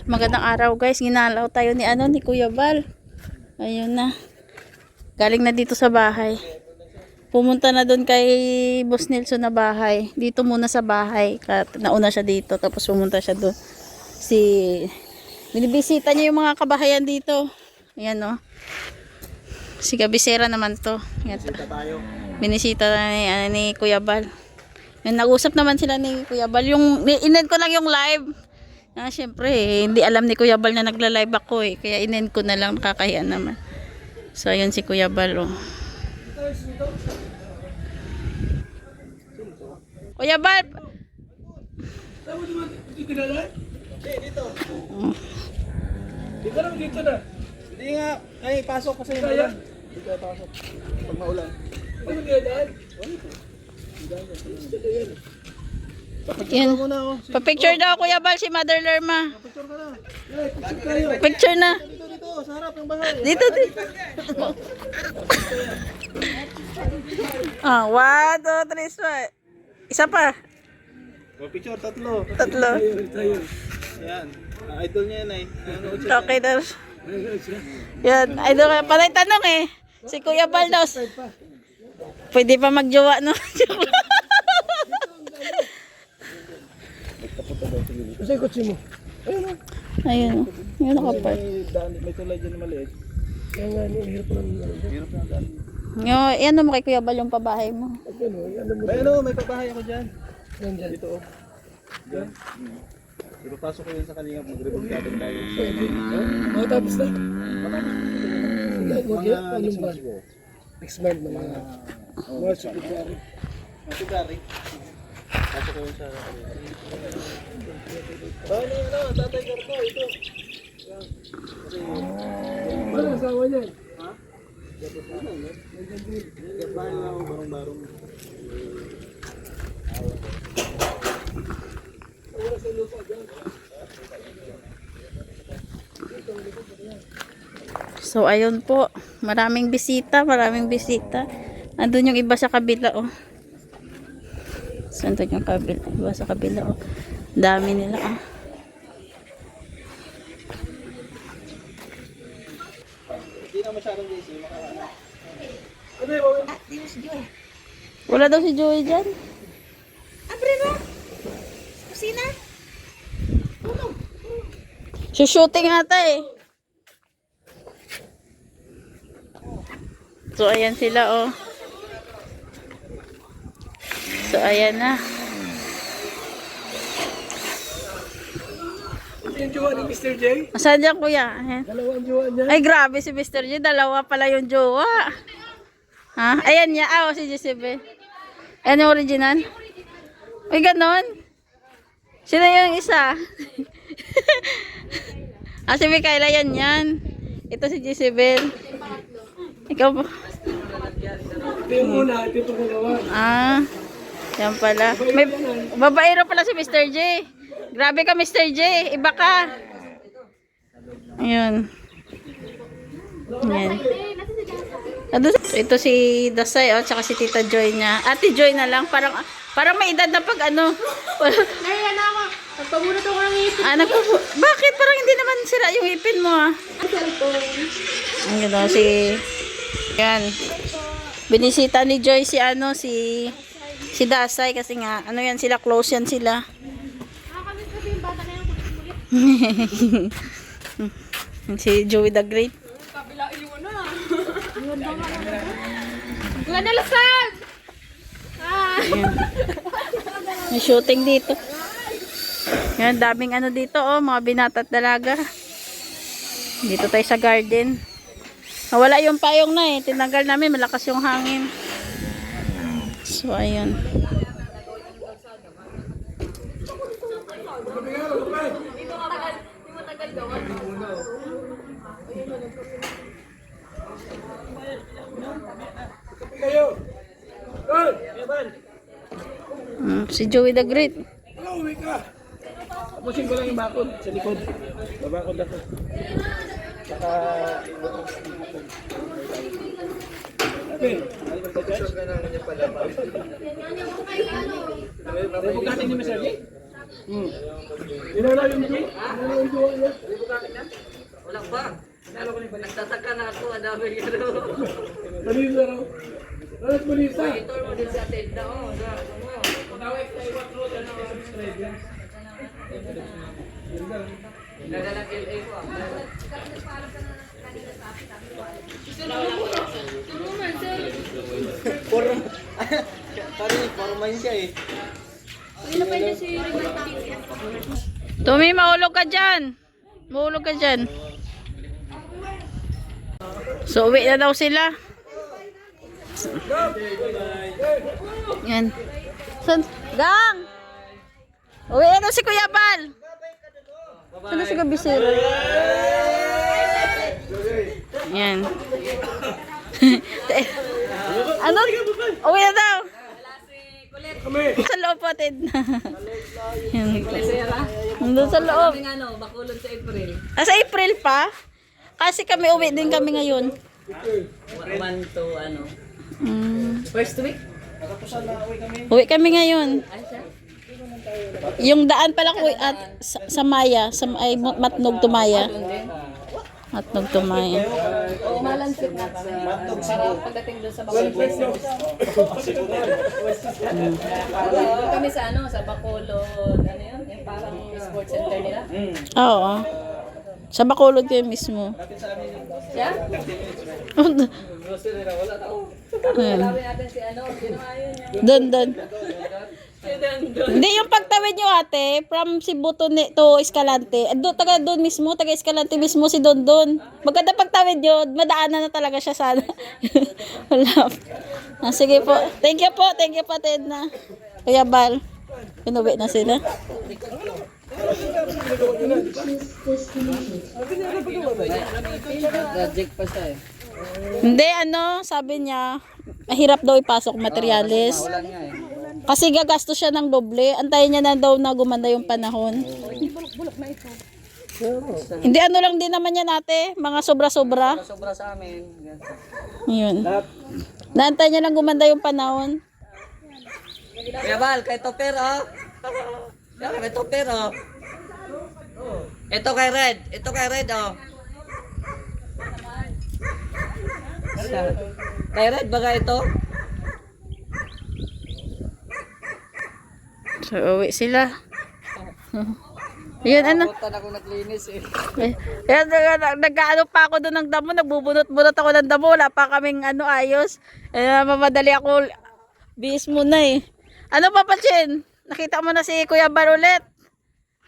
Magandang araw guys, ginalaw tayo ni ni Kuya Bal. Ayun na. Galing na dito sa bahay. Pumunta na doon kay Boss Nelson na bahay. Dito muna sa bahay. Nauna siya dito tapos pumunta siya doon. Binibisita niya yung mga kabahayan dito. Ayan o. Si Kabisera naman to. Binisita na ni Kuya Bal. Nag-usap naman sila ni Kuya Bal. In-end ko lang yung live. Syempre, hindi alam ni Kuya Bal na nagla-live ako eh. Kaya in-end ko na lang, nakakahiya naman. So, ayun si Kuya Bal oh. Kuya Bal! Dito na lang? Dito. Dito lang, dito na. Hindi nga. Ay, pasok kasi yung ulan. Dito pasok. Pag maulan. Ano nga daan? Yan. Pa-picture daw Kuya Bal si Mother Lerma. Picture ka na. Picture na. Dito, sa harap ng bahay. Dito. Ah, 1, 2, 3, swipe. Isa pa. Picture, tatlo. Ayan. Idol niya yan ay. Okay daw. Yan, idol ka. Panay tanong eh. Si Kuya Bal daw. Pwede pa magjowa no? Kasi kotse mo. Ayun. Yun nakapal. May tulay dyan na maliit. Kaya nga, hirap lang. Hirap na daan. Yan mo kay Kuya Bal yung pabahay mo. May pabahay ako dyan. Dito oh. Dyan. Ipapasok ko yun sa kanina. Mag-rebulgado tayo. Matapos na. Mga next month siguro. Next month mga February. February. Pasok ko yun sa kanina. Bali tatay Garpo, ito. Ano asawa niyan? Ha? Bahay na ako, barong-barong. So ayun po, maraming bisita. Andun yung iba sa kabila oh. So andun yung iba sa kabila oh. Dami nila oh. Hindi na masyadong busy, makakana. Wala daw si Joey dyan. Abre mo? Kusina? Shooting ata eh. So ayan sila oh. So ayan na. Ito yung jowa ni Mr. J. Saan dyan kuya? Ayan. Dalawang jowa niya. Ay grabe si Mr. J. Dalawa pala yung jowa. Ha? Ayan niya. Ah, si Joseph. Ayan yung original. Uy, ganon. Sino yung isa? Si Mikaela yan. Ito si Jezebel. Ikaw po. Ito yung una, ito yung pangalawa. Yan pala. May babaero pala si Mr. J. Grabe ka Mr. J. Iba ka. Ayun. Yan. Ito si Dasay oh, tsaka si Tita Joy niya. Ate Joy na lang. Parang may edad na pag ano. Naiyan na ako. Nagpabunot ako ng ipin. Bakit? Parang hindi naman sira yung ipin mo ah. Cellphone. Ayun oh, yan. Binisita ni Joy si Dasay kasi nga ano yan sila, close yan sila. Nakakamiss kasi yung bata na yung Si Joey the Great. kabila yung ano. Ganda na lasag! May shooting dito. Yan, daming ano dito oh, mga binata at dalaga. Dito tayo sa garden. Wala yung payong na eh. Tinanggal namin, malakas yung hangin. So, ayun. Si Joey the Great. Uwi ka. Tapusin ko lang yung bakod sa likod. Babakod ako. Saka Rebukatin ni Mr. J? Inala yung joke? Inala yung joke niya? Wala pa. Nagtataka na ako, ang dami gano. Balisa raw. Alas balisa. Ito mo din sa tenda, oh. Nagalang LA ko ah. Formal siya eh. Tumi, mahulog ka dyan. Mahulog ka dyan. So, uwi na daw sila. Yan. San? Gang! Uwi na daw si Kuya Bal. Saan na si Gabisero? Yan. Ano? Uwi na daw. Sa loob po, Ted. Yan. Nandun sa loob. Ano, Bacolod sa April. Sa April pa? Kasi kami uwi din kami ngayon. 1 to ano. First week? Uwi kami ngayon. Ay, siya? Yung daan pala ko at sa Maya, sa ay Matnog to Maya. Matnog to Maya. Oo, malansit na para pagdating doon sa Bacolod. Doon kami sa ano, sa Bacolod, ano yun? Yung parang sports center nila. Oo. Sa Bacolod kayo mismo. Siya? Ayan. Sabi natin si ano, sino nga yun? Doon. Hindi yung pagtawid nyo ate, from Cebu to Escalante. Taga doon mismo, taga Escalante mismo si Don. Maganda pagtawid nyo, madaanan na talaga siya sana. Wala. Sige po. Thank you po, Ted na. Kuya Bal. Pinuwi na sila. Project pa siya eh. Hindi, sabi niya, mahirap daw ipasok materyales. Wala nga eh. Kasi gagastos siya ng doble. Antayin niya na daw na gumanda yung panahon. Hindi, lang din naman yan ate. Mga sobra-sobra. Sobra sa amin. Yun. Naantay niya lang gumanda yung panahon. Kuya Bal, kay Topper oh. Yan, kay Topper oh. Ito kay Red oh. Kay Red baga ito? So, uwi sila. Yun, Butan ako naglinis eh. Yan, nag-ano pa ako doon ng damo, nagbubunot-bunot ako ng damo, wala pa kaming ayos. Mamadali ako, bihis muna eh. Ano pa Chin? Nakita mo na si Kuya Bal ulit?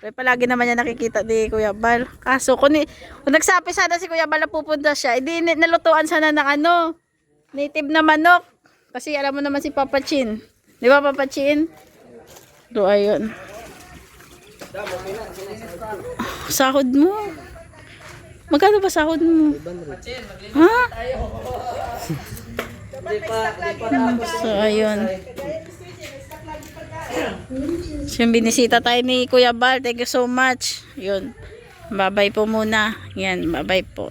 Palagi naman niya nakikita ni Kuya Bal. Kaso kung nagsabi sana si Kuya Bal na pupunta siya, hindi nalutuan sana ng native na manok. Kasi alam mo naman si Papa Chin. Di ba Papa Chin? So ayun. Sahod mo. Magkano ba sahod mo? Ha? So ayun. So, binisita tayo ni Kuya Bal. Thank you so much. Yun. Bye-bye po muna. Yan, bye-bye po.